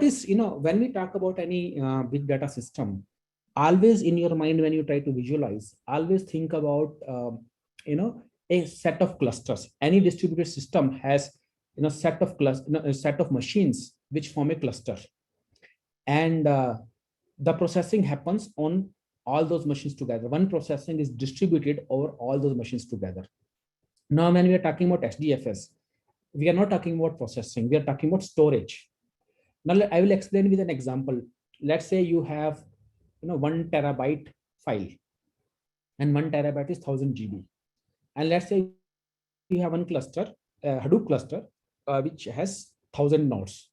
is, when we talk about any big data system, always in your mind, when you try to visualize, always think about, a set of clusters. Any distributed system has, set of a set of machines which form a cluster. And the processing happens on all those machines together. One processing is distributed over all those machines together. Now, when we are talking about HDFS, we are not talking about processing, we are talking about storage. Now, I will explain with an example. Let's say you have 1 terabyte file, and 1 terabyte is 1000 GB. And let's say you have one cluster, Hadoop cluster, which has 1000 nodes.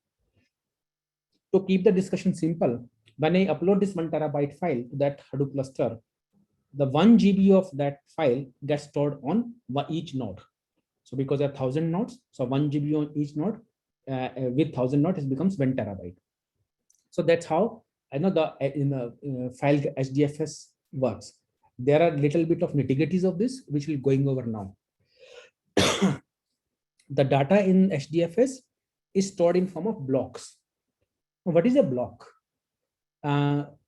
To keep the discussion simple, when I upload this 1 terabyte file to that Hadoop cluster, the 1 GB of that file gets stored on each node. So because there are 1000 nodes, so 1 GB on each node, with 1000 nodes, it becomes 1 terabyte. So that's how I know the file HDFS works. There are little bit of nitty-gritties of this, which we're going over now. The data in HDFS is stored in form of blocks. What is a block?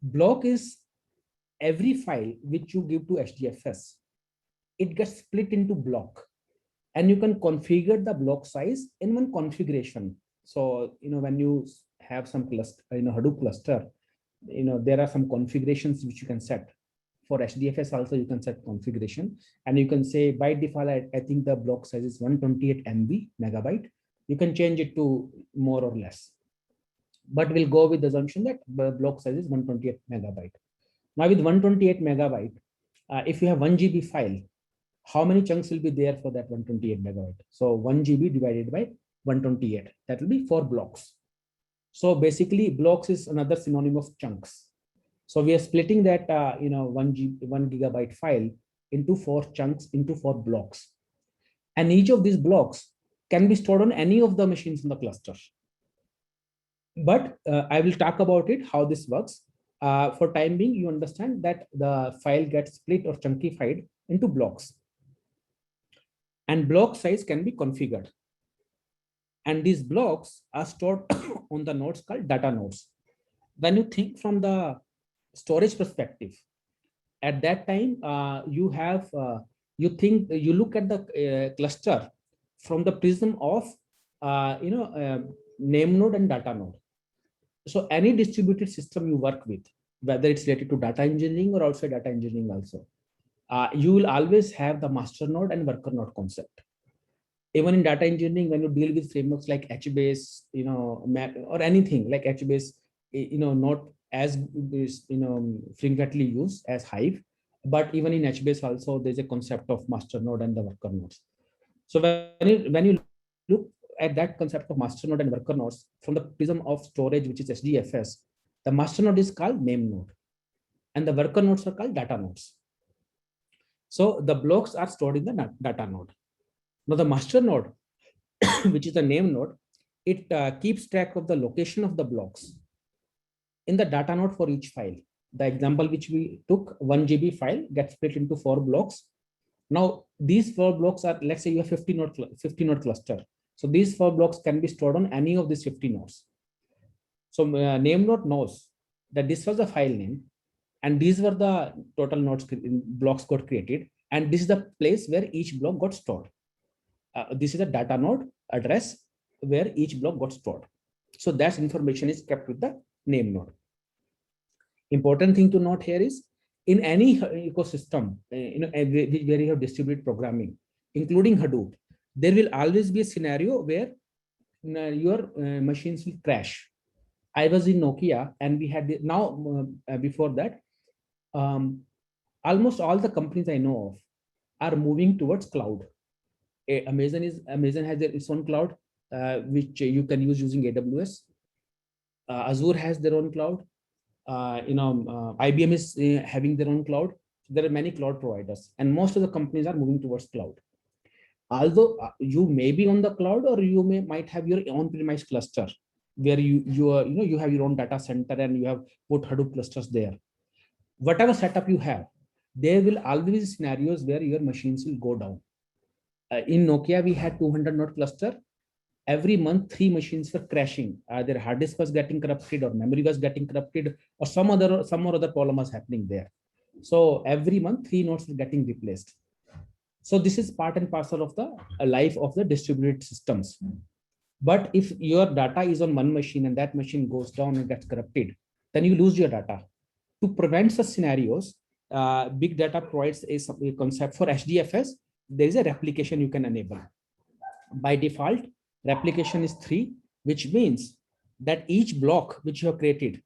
Block is every file which you give to HDFS. It gets split into block, and you can configure the block size in one configuration. So when you have some cluster, Hadoop cluster, there are some configurations which you can set. For HDFS also you can set configuration, and you can say by default I think the block size is 128 MB megabyte. You can change it to more or less, but we'll go with the assumption that the block size is 128 megabyte. Now with 128 megabyte, if you have 1 GB file, how many chunks will be there for that 128 megabyte? So 1 GB divided by 128, that will be 4 blocks. So basically blocks is another synonym of chunks. So we are splitting that 1 gigabyte file into 4 chunks, into 4 blocks. And each of these blocks can be stored on any of the machines in the cluster. But I will talk about it, how this works. For time being, you understand that the file gets split or chunkified into blocks. And block size can be configured. And these blocks are stored on the nodes called data nodes. When you think from the storage perspective, at that time, you look at the cluster from the prism of NameNode and data node. So any distributed system you work with, whether it's related to data engineering or outside data engineering also, you will always have the master node and worker node concept. Even in data engineering, when you deal with frameworks like HBase, or anything like HBase, not as frequently used as Hive, but even in HBase also there's a concept of master node and the worker nodes. So when you look at that concept of master node and worker nodes from the prism of storage, which is HDFS, the master node is called NameNode, and the worker nodes are called data nodes. So the blocks are stored in the data node. Now the master node, which is the name node, it keeps track of the location of the blocks in the data node for each file. The example which we took, 1 GB file gets split into 4 blocks. Now these 4 blocks are, let's say you have 50 node cluster. So these 4 blocks can be stored on any of these 50 nodes. So NameNode knows that this was the file name, and these were the total nodes blocks got created, and this is the place where each block got stored. This is a data node address where each block got stored. So that information is kept with the name node. Important thing to note here is, in any ecosystem, where you have distributed programming, including Hadoop, there will always be a scenario where your machines will crash. I was in Nokia, and we had before that, almost all the companies I know of are moving towards cloud. Amazon has its own cloud, which you can use using AWS. Azure has their own cloud. IBM is having their own cloud. There are many cloud providers, and most of the companies are moving towards cloud. Although you may be on the cloud, or you might have your own premise cluster where you have your own data center and you have put Hadoop clusters there. Whatever setup you have, there will always be scenarios where your machines will go down. In Nokia, we had 200 node cluster. every month 3 machines were crashing. Their hard disk was getting corrupted, or memory was getting corrupted, or some more other problem was happening there. So every month 3 nodes were getting replaced. So this is part and parcel of the life of the distributed systems. But if your data is on one machine and that machine goes down and gets corrupted, then you lose your data. To prevent such scenarios, Big Data provides a concept for HDFS. There is a replication you can enable. By default, replication is 3, which means that each block which you have created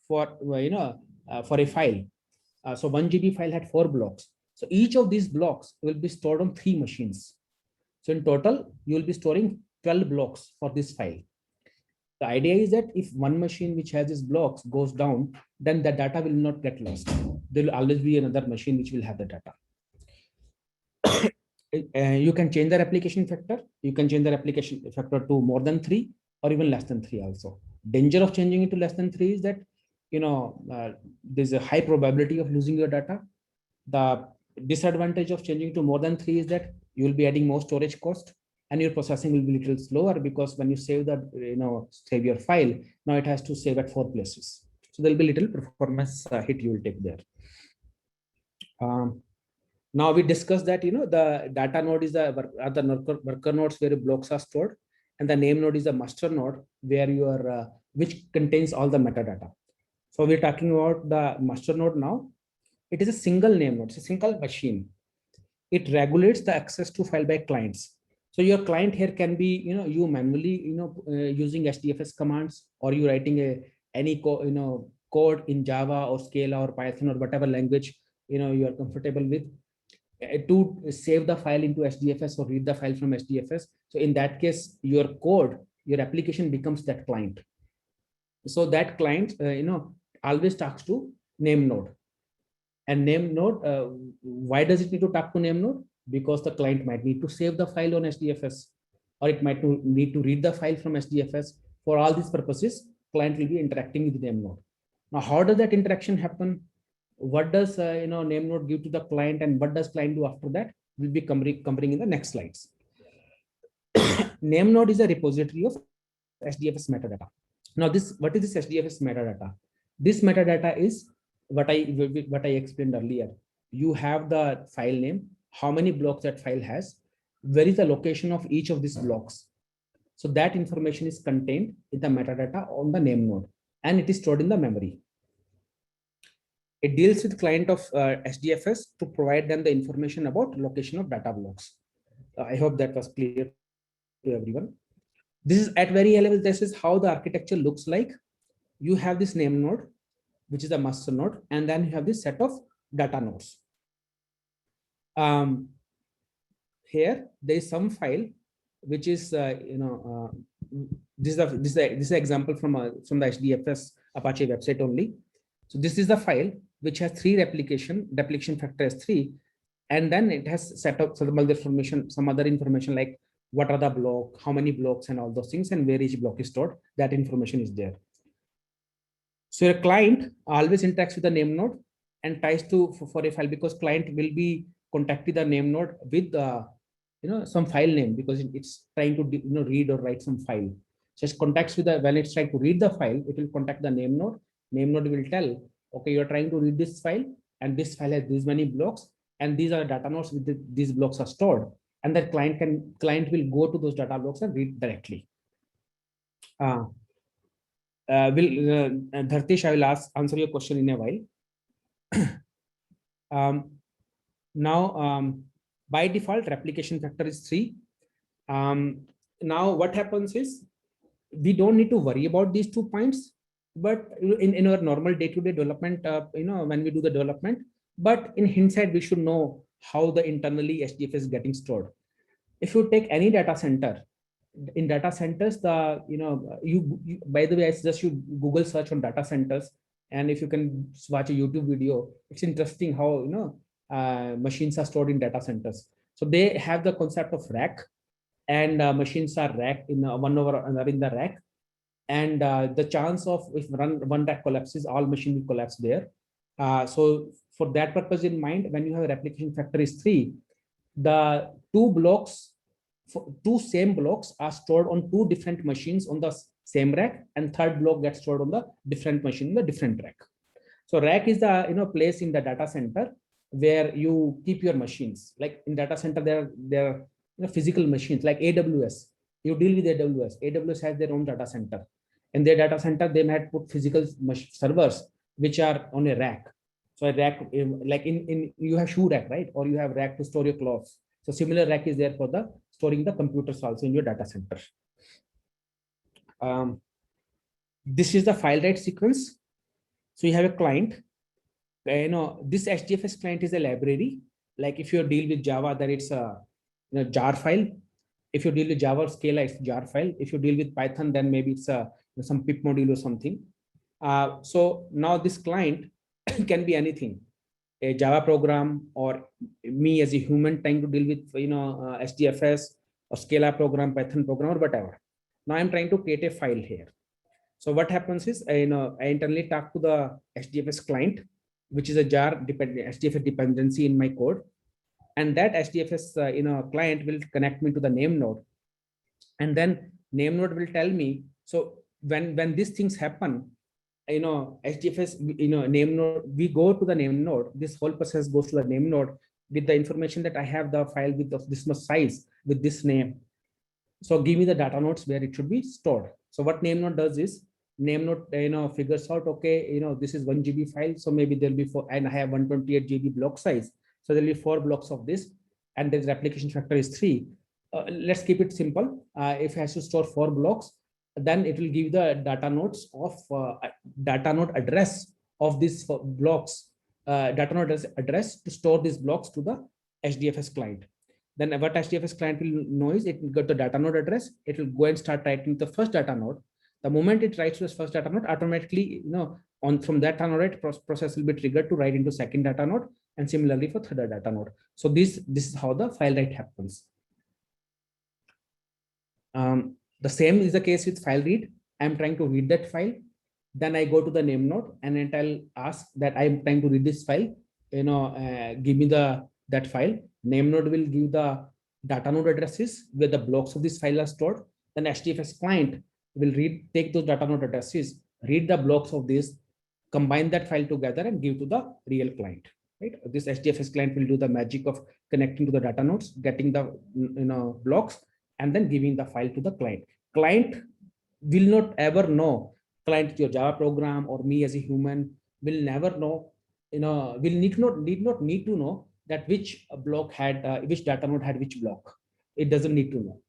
for for a file. So 1 GB file had 4 blocks. So each of these blocks will be stored on 3 machines. So in total, you will be storing 12 blocks for this file. The idea is that if one machine which has these blocks goes down, then the data will not get lost. There will always be another machine which will have the data. You can change the replication factor. You can change the replication factor to more than 3 or even less than 3 also. Danger of changing it to less than 3 is that there's a high probability of losing your data. The disadvantage of changing to more than 3 is that you will be adding more storage cost, and your processing will be a little slower, because when you save that, save your file, now it has to save at 4 places. So there'll be little performance hit you will take there. Now we discussed that, the data node is the worker nodes where blocks are stored, and the name node is the master node where your which contains all the metadata. So we're talking about the master node now. It is a single name node, it's a single machine. It regulates the access to file by clients. So your client here can be, you manually, using HDFS commands, or you writing any code in Java or Scala or Python or whatever language you are comfortable with, to save the file into HDFS or read the file from HDFS. So in that case, your code, your application becomes that client. So that client, always talks to NameNode. And NameNode, why does it need to talk to NameNode? Because the client might need to save the file on HDFS, or it might need to read the file from HDFS. For all these purposes, client will be interacting with NameNode. Now, how does that interaction happen? What does NameNode give to the client, and what does client do after that? We'll be covering in the next slides. NameNode is a repository of HDFS metadata. Now, what is this HDFS metadata? This metadata is what I explained earlier. You have the file name, how many blocks that file has, where is the location of each of these blocks. So that information is contained in the metadata on the name node, and it is stored in the memory. It deals with client of HDFS to provide them the information about location of data blocks. I hope that was clear to everyone. This is at very high level. This is how the architecture looks like. You have this name node, which is a master node, and then you have this set of data nodes. Here there is some file which is this is the example from the HDFS Apache website only. So this is the file which has 3 replication factor is 3, and then it has set up some other information like what are the block, how many blocks, and all those things, and where each block is stored. That information is there. So your client always interacts with the name node and tries to for a file, because client will be contacting the name node with some file name, because it's trying to read or write some file. So it contacts with when it's trying to read the file, it will contact the name node. Name node will tell, okay, you're trying to read this file, and this file has these many blocks, and these are data nodes with these blocks are stored, and that client will go to those data blocks and read directly. Dhartesh, I will answer your question in a while. Now, by default, replication factor is 3. Now, what happens is we don't need to worry about these 2 points, but in our normal day-to-day development, when we do the development, but in hindsight, we should know how the internally HDFS is getting stored. If you take any data center, in data centers, by the way, I suggest you Google search on data centers, and if you can watch a YouTube video, it's interesting how machines are stored in data centers. So they have the concept of rack, and machines are racked in one over another in the rack, and the chance of if one rack collapses, all machine will collapse there. So for that purpose in mind, when you have a replication factor is 3, the 2 blocks two same blocks are stored on two different machines on the same rack, and third block gets stored on the different machine in the different rack. So rack is the place in the data center where you keep your machines. Like in data center, there are physical machines like AWS. You deal with AWS. AWS has their own data center. In their data center, they might put physical servers which are on a rack. So a rack, like in you have shoe rack, right? Or you have rack to store your clothes. So similar rack is there for the storing the computers also in your data center. This is the file write sequence. So you have a client. This HDFS client is a library. Like if you deal with Java, then it's a jar file. If you deal with Java Scala, it's jar file. If you deal with Python, then maybe it's some pip module or something. So now this client can be anything, a Java program, or me as a human trying to deal with HDFS or Scala program, Python program, or whatever. Now I'm trying to create a file here. So what happens is I internally talk to the HDFS client, which is a jar HDFS dependency in my code, and that HDFS client will connect me to the NameNode, and then NameNode will tell me. So when these things happen, HDFS NameNode, we go to the NameNode. This whole process goes to the NameNode with the information that I have the file with this much size with this name. So give me the data nodes where it should be stored. So what NameNode does is NameNode figures out, okay, this is 1 GB file, so maybe there'll be 4, and I have 128 GB block size, so there'll be 4 blocks of this, and the replication factor is 3. Let's keep it simple. If it has to store 4 blocks, then it will give the data nodes of data node address of these blocks, data node address to store these blocks to the HDFS client. Then what HDFS client will know is it will get the data node address. It will go and start writing the first data node. The moment it writes to this first data node, automatically, from that data node, process will be triggered to write into second data node, and similarly for third data node. So this is how the file write happens. The same is the case with file read. I'm trying to read that file. Then I go to the NameNode and I'll ask that I'm trying to read this file. Give me that file. NameNode will give the data node addresses where the blocks of this file are stored. Then HDFS client will take those data node addresses, read the blocks of this, combine that file together and give to the real client. Right? This HDFS client will do the magic of connecting to the data nodes, getting the blocks, and then giving the file to the client. Client will not ever know. Client, your Java program or me as a human will never know. Will need to know that which block had which data node had which block. It doesn't need to know.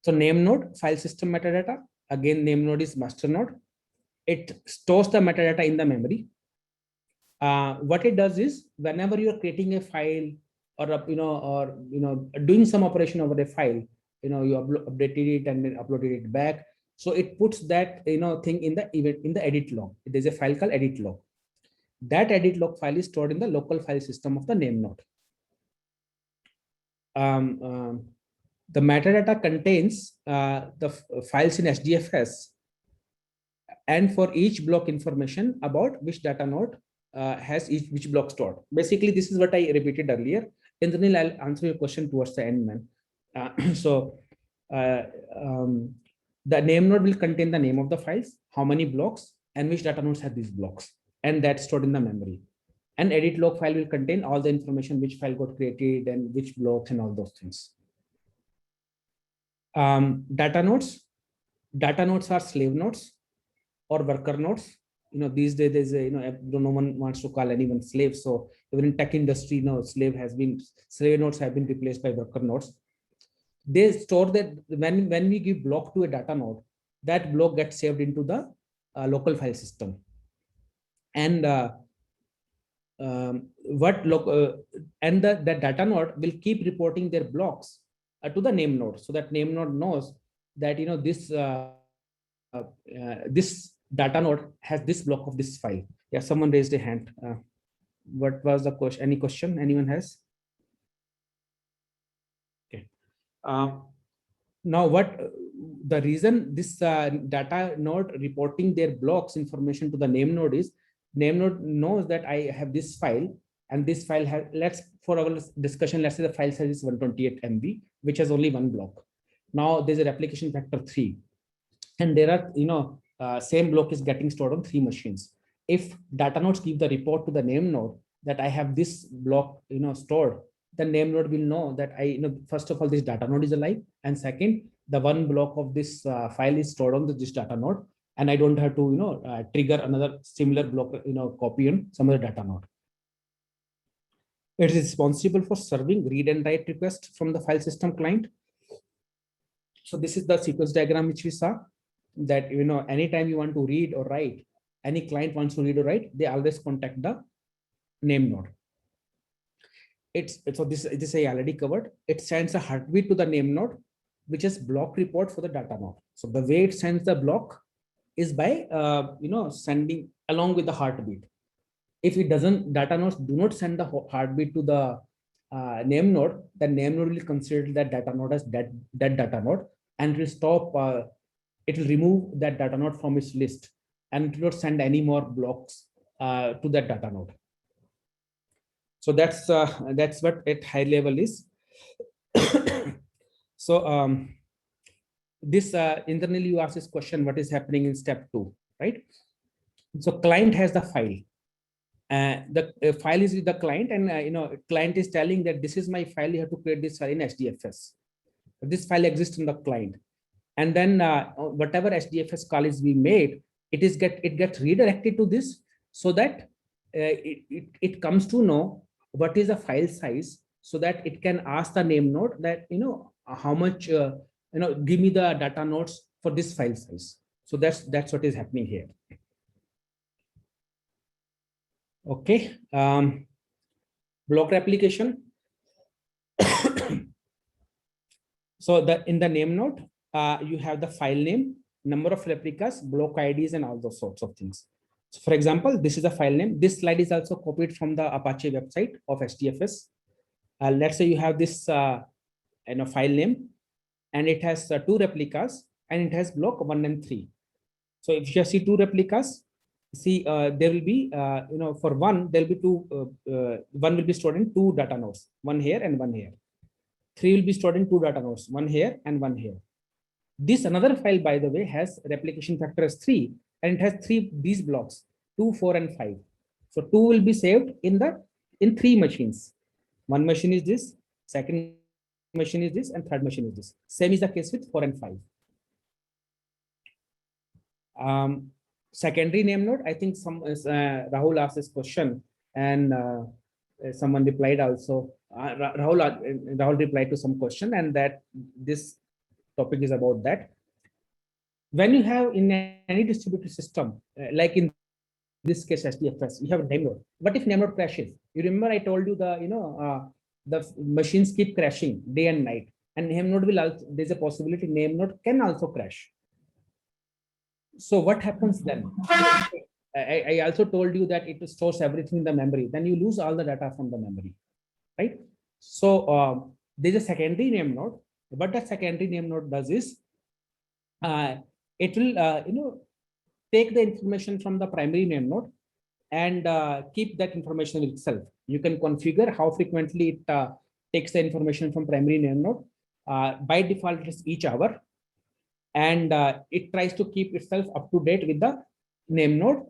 So NameNode, file system metadata. Again, NameNode is master node. It stores the metadata in the memory. What it does is whenever you are creating a file or doing some operation over a file, you updated it and then uploaded it back. So it puts that thing in the edit log. There's a file called edit log. That edit log file is stored in the local file system of the NameNode. The metadata contains the files in HDFS, and for each block information about which data node has which block stored. Basically, this is what I repeated earlier. And then I'll answer your question towards the end, man. The NameNode will contain the name of the files, how many blocks, and which data nodes have these blocks, and that's stored in the memory. And edit log file will contain all the information, which file got created and which blocks and all those things. Data nodes are slave nodes or worker nodes. These days there's no one wants to call anyone slave. So even in tech industry, slave nodes have been replaced by worker nodes. They store that when we give block to a data node, that block gets saved into the local file system. And the data node will keep reporting their blocks to the NameNode, so that NameNode knows that this data node has this block of this file. Yeah, someone raised a hand. What was the question? Any question anyone has? Okay. Now, the reason this data node reporting their blocks information to the NameNode is NameNode knows that I have this file, And this file has, for our discussion, let's say the file size is 128 MB, which has only one block. Now there's a replication factor 3, and there are, same block is getting stored on 3 machines. If data nodes give the report to the name node that I have this block, stored, the name node will know that first of all, this data node is alive. And second, the one block of this file is stored on this data node. And I don't have to, trigger another similar block, copy on some other data node. It is responsible for serving read and write requests from the file system client. So this is the sequence diagram which we saw, that anytime you want to read or write, any client wants to read or write, they always contact the name node. So this I already covered. It sends a heartbeat to the name node, which is block report for the data node. So the way it sends the block is by sending along with the heartbeat. If it doesn't, data nodes do not send the heartbeat to the name node, the name node will consider that data node as dead data node, and it will stop. It will remove that data node from its list, and it will not send any more blocks to that data node. So that's what at high level is. So this internally you ask this question: what is happening in step 2, right? So client has the file. The file is with the client, and client is telling that this is my file. You have to create this file in HDFS. This file exists in the client, and then whatever HDFS call is being made, it gets redirected to this, so that it comes to know what is the file size, so that it can ask the name node that how much give me the data nodes for this file size. So that's what is happening here. Okay, block replication. So in the name node, you have the file name, number of replicas, block IDs, and all those sorts of things. So for example, this is a file name. This slide is also copied from the Apache website of HDFS. Let's say you have this file name, and it has 2 replicas, and it has block 1 and 3. So if you see 2 replicas, see there will be for one there will be 2. One will be stored in 2 data nodes, one here and one here. 3 will be stored in 2 data nodes, one here and one here. This another file, by the way, has replication factor as 3, and it has these blocks, 2, 4, and 5. So 2 will be saved in 3 machines. One machine is this, second machine is this, and third machine is this. Same is the case with 4 and 5. Secondary name node, I think Rahul asked this question, and someone replied also. Rahul replied to some question, and that this topic is about that. When you have in any distributed system, like in this case HDFS, you have a name node. What if name node crashes? You remember I told you the machines keep crashing day and night, and name node will also, there's a possibility name node can also crash. So what happens then? I also told you that it stores everything in the memory. Then you lose all the data from the memory, right? So there's a secondary name node. What the secondary name node does is it will take the information from the primary name node and keep that information itself. You can configure how frequently it takes the information from primary name node. By default, it's each hour, and it tries to keep itself up to date with the name node.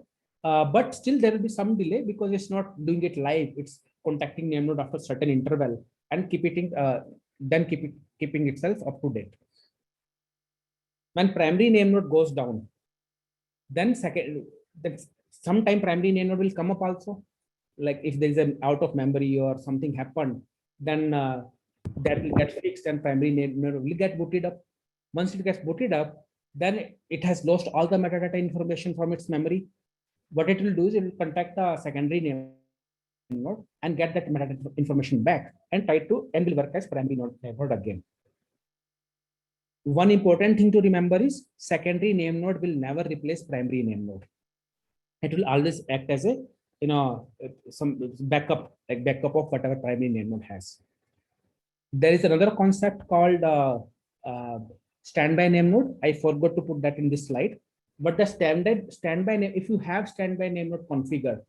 But still there will be some delay because it's not doing it live. It's contacting name node after a certain interval and keeping itself up to date. When primary name node goes down, then sometime primary name node will come up also. Like if there is an out of memory or something happened, then that will get fixed and primary name node will get booted up. Once it gets booted up, then it has lost all the metadata information from its memory. What it will do is it will contact the secondary name node and get that metadata information back and will work as primary name node again. One important thing to remember is secondary name node will never replace primary name node. It will always act as a some backup of whatever primary name node has. There is another concept called standby name node. I forgot to put that in this slide. But the standby name, if you have standby name node configured,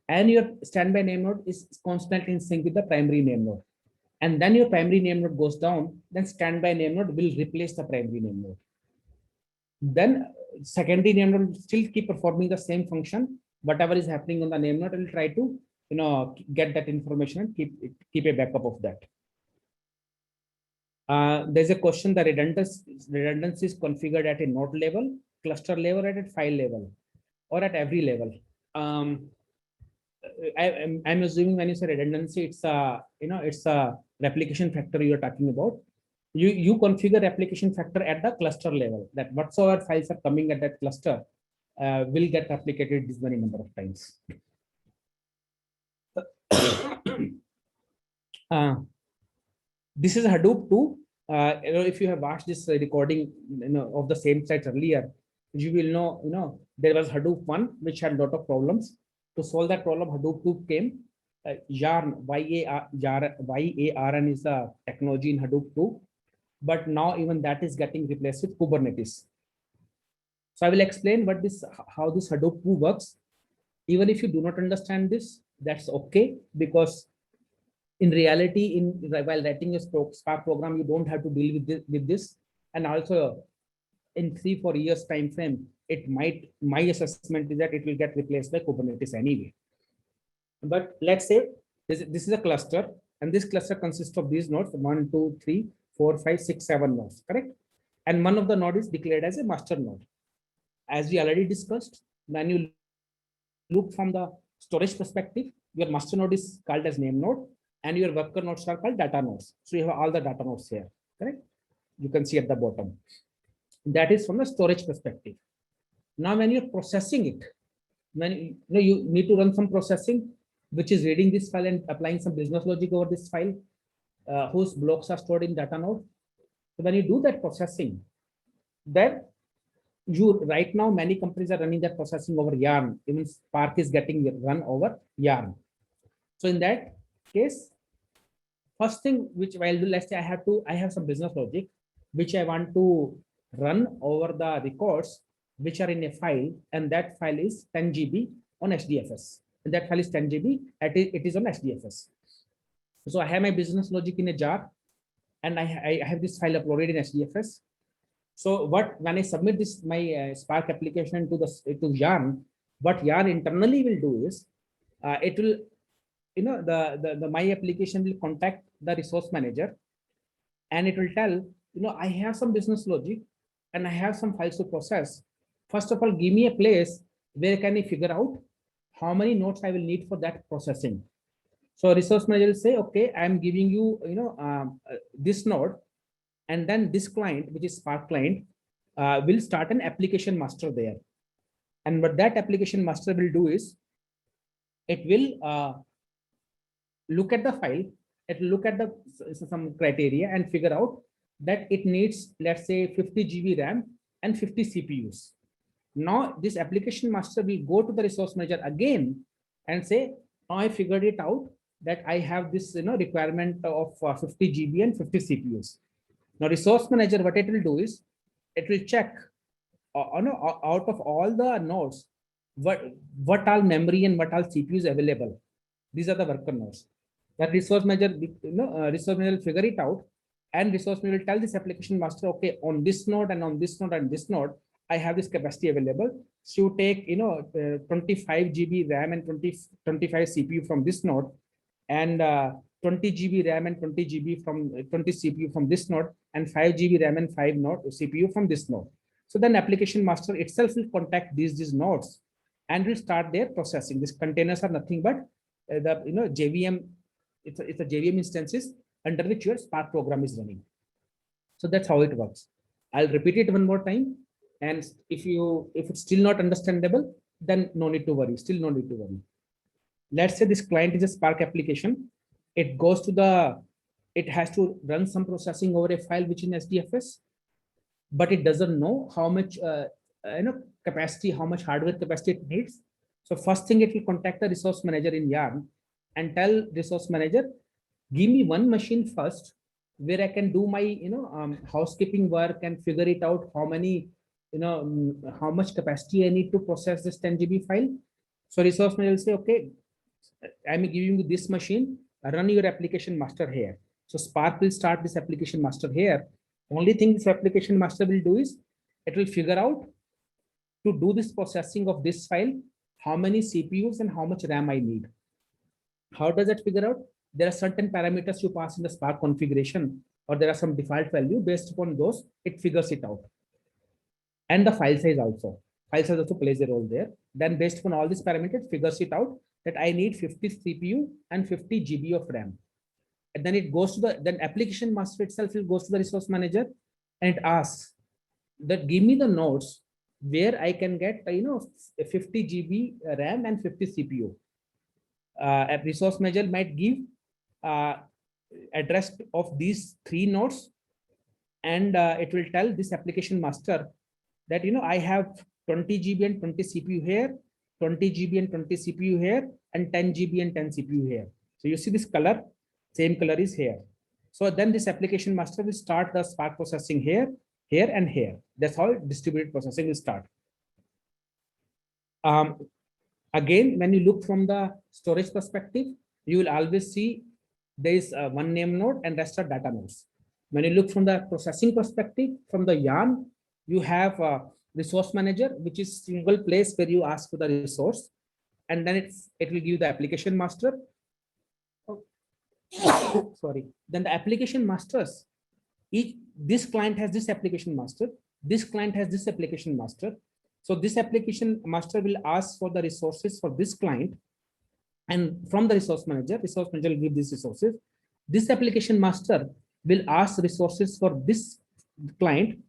and your standby name node is constantly in sync with the primary name node. And then your primary name node goes down, then standby name node will replace the primary name node. Then secondary name node will still keep performing the same function. Whatever is happening on the name node, it will try to get that information and keep a backup of that. There's a question: the redundancy is configured at a node level, cluster level, at a file level, or at every level. I'm assuming when you say redundancy, it's a replication factor you're talking about. You configure replication factor at the cluster level, that whatsoever files are coming at that cluster will get replicated this many number of times. This is Hadoop 2. If you have watched this recording of the same site earlier, you will know there was Hadoop 1 which had a lot of problems. To solve that problem, Hadoop 2 came. Yarn, YARN is the technology in Hadoop 2, but now even that is getting replaced with Kubernetes. So I will explain how this Hadoop 2 works. Even if you do not understand this, that's okay, because in reality, while writing a Spark program, you don't have to deal with this. And also, in 3-4 years time frame, my assessment is that it will get replaced by Kubernetes anyway. But let's say this is a cluster, and this cluster consists of these nodes: 1, 2, 3, 4, 5, 6, 7 nodes, correct? And one of the node is declared as a master node. As we already discussed, when you look from the storage perspective, your master node is called as name node, and your worker nodes are called data nodes. So you have all the data nodes here, correct? You can see at the bottom. That is from the storage perspective. Now, when you're processing it, when you need to run some processing, which is reading this file and applying some business logic over this file, whose blocks are stored in data node. So when you do that processing, then right now many companies are running that processing over Yarn. Even Spark is getting run over Yarn. So in that case, first thing which I'll do, let's say I have some business logic which I want to run over the records which are in a file, and that file is 10 GB on HDFS. And that file is 10 GB, it is on HDFS. So I have my business logic in a jar, and I have this file uploaded in HDFS. So when I submit this my Spark application to Yarn, what Yarn internally will do is it will my application will contact the resource manager, and it will tell I have some business logic and I have some files to process. First of all, give me a place where can I figure out how many nodes I will need for that processing. So resource manager will say, okay, I'm giving you this node, and then this client, which is Spark client, will start an application master there. And what that application master will do is it will look at the file, it will look at some criteria and figure out that it needs, let's say, 50 GB RAM and 50 CPUs. Now this application master will go to the resource manager again and say, now I figured it out that I have this requirement of 50 GB and 50 CPUs. Now resource manager, what it will do is it will check out of all the nodes what all memory and what all CPUs available. These are the worker nodes. That resource manager will figure it out, and resource manager will tell this application master, okay, on this node and on this node and this node, I have this capacity available. So you take 25 GB RAM and 25 CPU from this node, and 20 GB RAM and 20 CPU from this node, and 5 GB RAM and 5 CPU from this node. So then application master itself will contact these nodes and will start their processing. These containers are nothing but the JVM. It's a JVM instances under which your Spark program is running. So that's how it works. I'll repeat it one more time. And if it's still not understandable, then no need to worry. Still no need to worry. Let's say this client is a Spark application. It has to run some processing over a file which in HDFS, but it doesn't know how much capacity, how much hardware capacity it needs. So first thing, it will contact the resource manager in Yarn and tell resource manager, give me one machine first where I can do my housekeeping work and figure it out how much capacity I need to process this 10 GB file. So resource manager will say, okay, I'm giving you this machine, run your application master here. So Spark will start this application master here. Only thing this application master will do is it will figure out to do this processing of this file, how many CPUs and how much RAM I need. How does it figure out? There are certain parameters you pass in the Spark configuration, or there are some default value. Based upon those, it figures it out. And the file size also. File size also plays a role there. Then based upon all these parameters, figures it out that I need 50 CPU and 50 GB of RAM. And then it goes to the, then application master itself, it goes to the resource manager and it asks that give me the nodes where I can get, 50 GB RAM and 50 CPU. A resource manager might give address of these 3 nodes, and it will tell this application master that I have 20 GB and 20 CPU here, 20 GB and 20 CPU here, and 10 GB and 10 CPU here. So you see this color, same color is here. So then this application master will start the Spark processing here, here, and here. That's how distributed processing will start. Again, when you look from the storage perspective, you will always see there is one name node and rest are data nodes. When you look from the processing perspective, from the yarn, you have a resource manager, which is single place where you ask for the resource, and then it will give the application master. Sorry. Then the application masters, this client has this application master, this client has this application master. So this application master will ask for the resources for this client, and from the resource manager will give these resources. This application master will ask resources for this client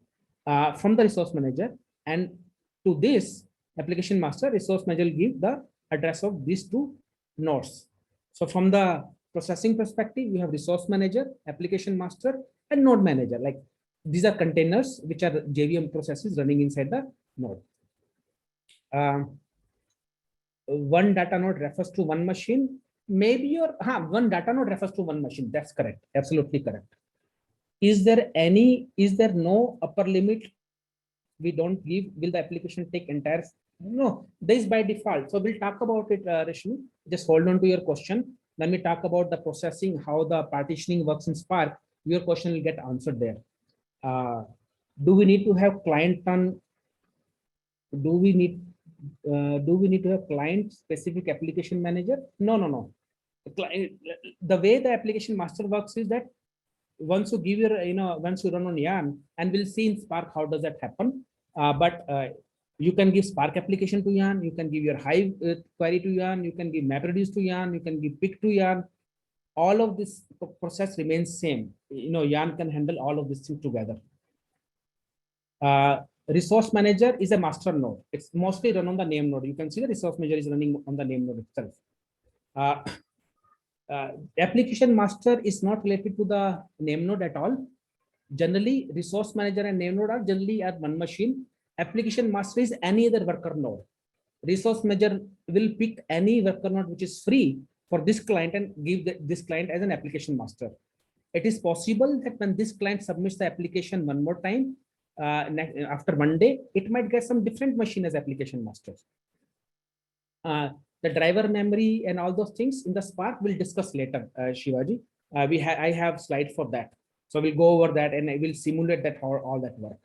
from the resource manager, and to this application master, resource manager will give the address of these 2 nodes. So from the processing perspective, you have resource manager, application master, and node manager. Like these are containers which are JVM processes running inside the node. One data node refers to one machine. Maybe your one data node refers to one machine. That's correct. Absolutely correct. Is there no upper limit? We don't give. Will the application take entire? No, this is by default. So we'll talk about it, Rashmi. Just hold on to your question. When we talk about the processing, how the partitioning works in Spark, your question will get answered there. Do we need to have client on? Do we need to have client specific application manager? No. The way the application master works is that once you give your, once you run on yarn, and we'll see in Spark how does that happen. But you can give Spark application to yarn, you can give your Hive query to yarn, you can give MapReduce to yarn, you can give pick to yarn. All of this process remains same. Yarn can handle all of this thing together. Resource manager is a master node. It's mostly run on the name node. You can see the resource manager is running on the name node itself. Application master is not related to the name node at all. Generally, resource manager and name node are generally at one machine. Application master is any other worker node. Resource manager will pick any worker node which is free for this client and give this client as an application master. It is possible that when this client submits the application one more time, after one day, it might get some different machine as application masters. The driver memory and all those things in the Spark we'll discuss later, Shivaji. I have slide for that. So we'll go over that and I will simulate that how all that work.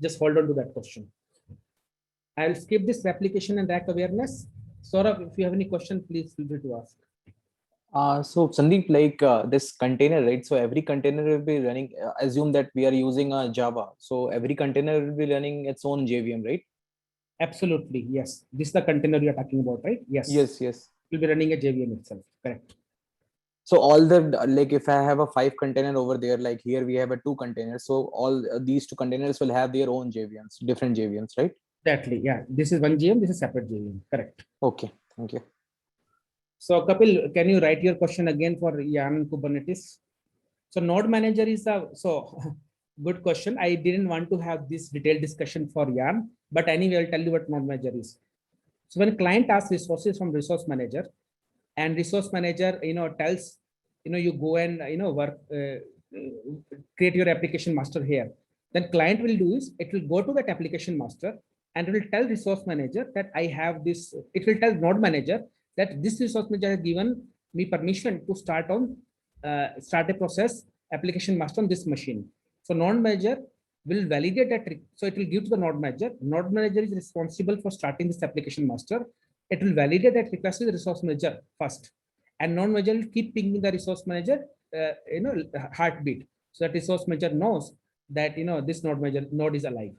Just hold on to that question. I will skip this replication and rack awareness. Saurabh, if you have any question, please feel free to ask. So Sandeep, like this container, right? So every container will be running, assume that we are using a Java. So every container will be running its own JVM, right? Absolutely. Yes. This is the container you are talking about, right? Yes. Yes. It will be running a JVM itself. Correct. So all the, like if I have a 5 container over there, like here we have a 2 containers. So all these 2 containers will have their own JVMs, different JVMs, right? Exactly. Yeah. This is one JVM. This is separate JVM. Correct. Okay. Thank you. So Kapil, can you write your question again for yarn and Kubernetes? So node manager is good question. I didn't want to have this detailed discussion for yarn, but anyway, I'll tell you what node manager is. So when client asks resources from resource manager, and resource manager, tells, you go and, work, create your application master here. Then client will do is it will go to that application master and it will tell resource manager that I have this, it will tell node manager that this resource manager has given me permission to start a process application master on this machine. So node manager will validate that. So it will give to the node manager. Node manager is responsible for starting this application master. It will validate that request to the resource manager first, and node manager will keep pinging the resource manager, heartbeat, so that resource manager knows that this node is alive.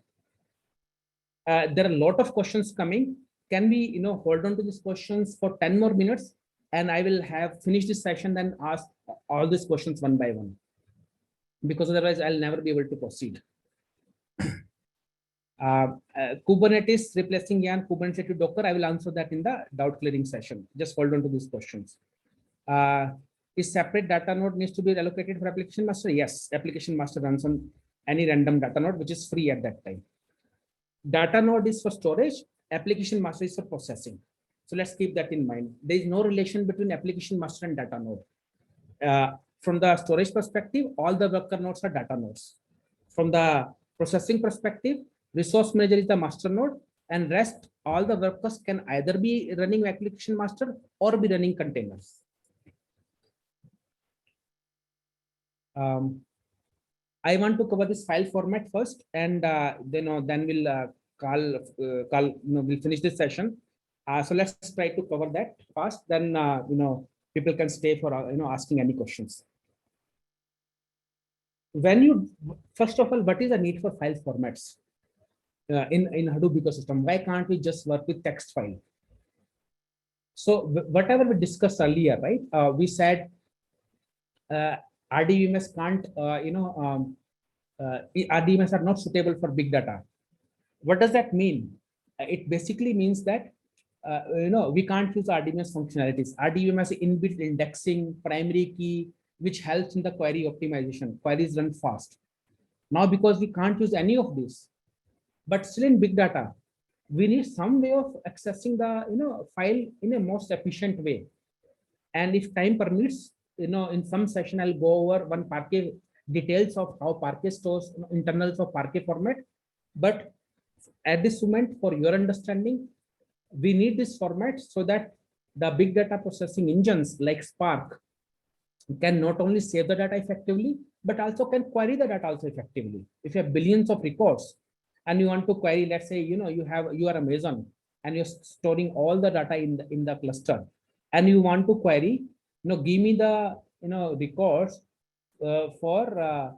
There are a lot of questions coming. Can we hold on to these questions for 10 more minutes, and I will have finished this session, then ask all these questions one by one, because otherwise I'll never be able to proceed. Kubernetes replacing Yarn, Kubernetes to Docker, I will answer that in the doubt clearing session. Just hold on to these questions. Is separate data node needs to be allocated for application master? Yes, application master runs on any random data node, which is free at that time. Data node is for storage, application master is for processing. So let's keep that in mind. There is no relation between application master and data node. From the storage perspective, all the worker nodes are data nodes. From the processing perspective, resource manager is the master node, and rest all the workers can either be running application master or be running containers. I want to cover this file format first, and then we'll we'll finish this session. So let's try to cover that fast. Then people can stay for asking any questions. First of all, what is the need for file formats in Hadoop ecosystem? Why can't we just work with text file? So whatever we discussed earlier, right? We said RDBMS can't, RDBMS are not suitable for big data. What does that mean? It basically means that we can't use RDBMS functionalities. RDBMS inbuilt indexing, primary key, which helps in the query optimization. Queries run fast. Now, because we can't use any of this, but still in big data, we need some way of accessing the file in a most efficient way. And if time permits, in some session I'll go over one Parquet details of how Parquet stores internals of Parquet format. But at this moment, for your understanding, we need this format so that the big data processing engines like Spark can not only save the data effectively, but also can query the data also effectively. If you have billions of records and you want to query, let's say you are Amazon and you're storing all the data in the cluster, and you want to query, give me the records for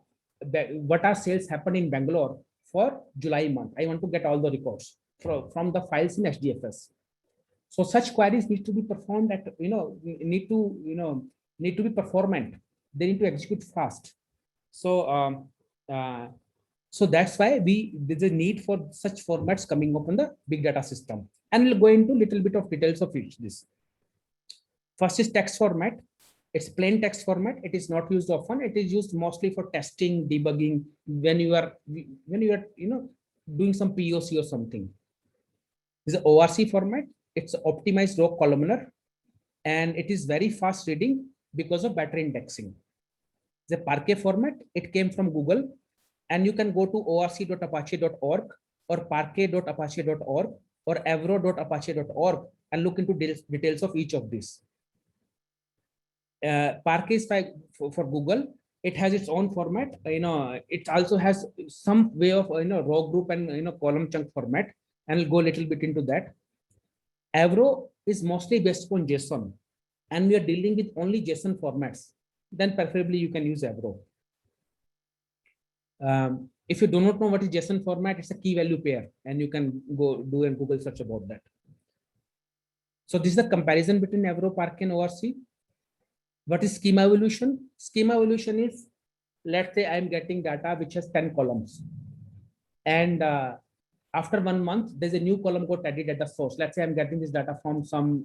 what are sales happened in Bangalore for July month. I want to get all the records from the files in HDFS. So such queries need to be performed at need to be performant. They need to execute fast. So so that's why there's a need for such formats coming up in the big data system, and we'll go into a little bit of details of each. This first is text format. It's plain text format. It is not used often. It is used mostly for testing, debugging, when you are doing some POC or something. This is ORC format. It's optimized row columnar, and it is very fast reading because of better indexing. The Parquet format, it came from Google, and you can go to orc.apache.org or parquet.apache.org or avro.apache.org and look into details of each of these. Parquet is for Google. It has its own format. It also has some way of row group and column chunk format, and we'll go a little bit into that. Avro is mostly based on JSON, and we are dealing with only JSON formats. Then preferably you can use Avro. If you do not know what is JSON format, it's a key value pair, and you can go do a Google search about that. So this is the comparison between Avro, Parquet, and ORC. What is schema evolution? Schema evolution is, let's say I'm getting data which has 10 columns, and after 1 month, there's a new column got added at the source. Let's say I'm getting this data from some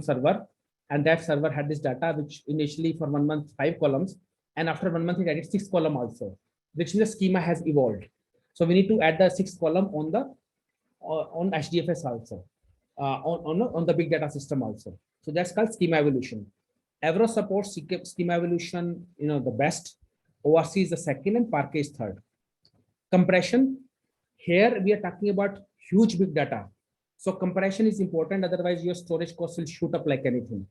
server, and that server had this data which initially for 1 month 5 columns, and after 1 month it added 6 column also, which means the schema has evolved. So we need to add the 6th column on HDFS also, on the big data system also. So that's called schema evolution. Avro supports schema evolution, the best. ORC is the second, and Parquet is third. Compression. Here we are talking about huge big data. So compression is important, otherwise your storage cost will shoot up like anything.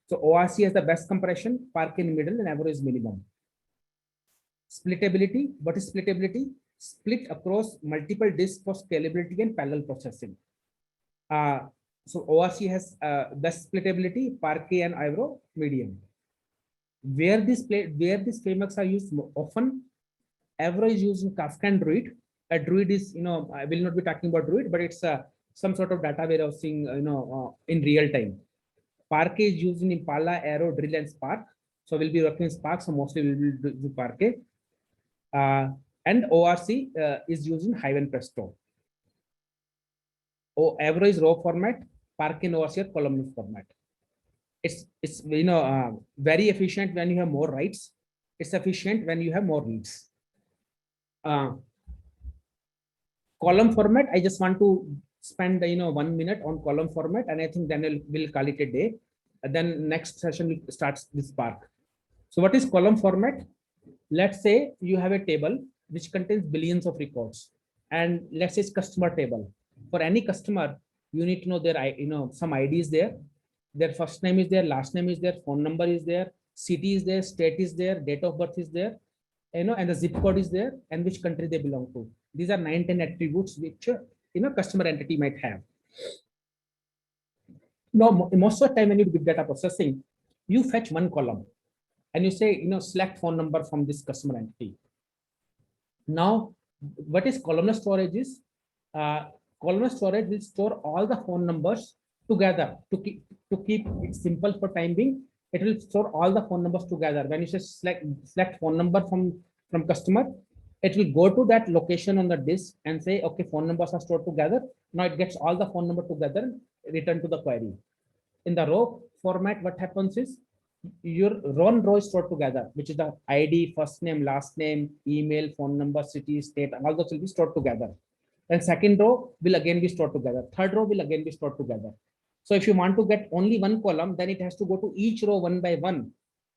So ORC has the best compression, Parquet in middle, and Avro is minimum. Splittability, what is splittability? Split across multiple disks for scalability and parallel processing. So ORC has best splittability, Parquet and Avro medium. Where these frameworks are used often, Avro is used in Kafka and Druid. Druid is, I will not be talking about Druid, but it's some sort of data warehousing, in real time. Parquet is used in Impala, Arrow, Drill, and Spark. So we'll be working in Spark, so mostly we will do Parquet. And ORC is used in Hive and Presto. Avro is raw format, Parquet and ORC are columnar format. It's very efficient when you have more writes. It's efficient when you have more reads. Column format, I just want to spend 1 minute on column format, and I think then we'll call it a day. And then next session will start with Spark. So what is column format? Let's say you have a table which contains billions of records, and let's say it's customer table. For any customer, you need to know their some ID is there, their first name is there, last name is there, phone number is there, city is there, state is there, date of birth is there, and the zip code is there, and which country they belong to. These are 9-10 attributes which customer entity might have. Now, most of the time when you do big data processing, you fetch one column and you say, select phone number from this customer entity. Now, what is columnar storage is? Columnar storage will store all the phone numbers together to keep it simple for time being. It will store all the phone numbers together. When you say select phone number from customer, it will go to that location on the disk and say, okay, phone numbers are stored together. Now it gets all the phone number together, return to the query. In the raw format, what happens is your row is stored together, which is the ID, first name, last name, email, phone number, city, state, all those will be stored together. And second row will again be stored together. Third row will again be stored together. So if you want to get only one column, then it has to go to each row one by one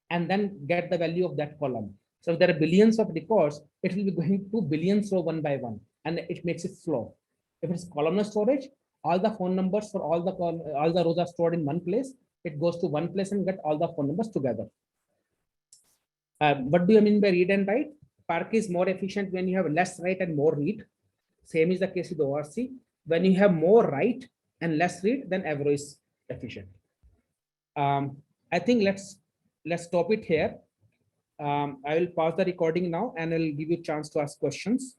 and then get the value of that column. So if there are billions of records, it will be going to billions row one by one, and it makes it slow. If it's columnar storage, all the phone numbers for all the rows are stored in one place. It goes to one place and get all the phone numbers together. What do you mean by read and write? Parquet is more efficient when you have less write and more read. Same is the case with ORC. When you have more write and less read, then Avro is efficient. I think let's stop it here. I will pause the recording now and I'll give you a chance to ask questions.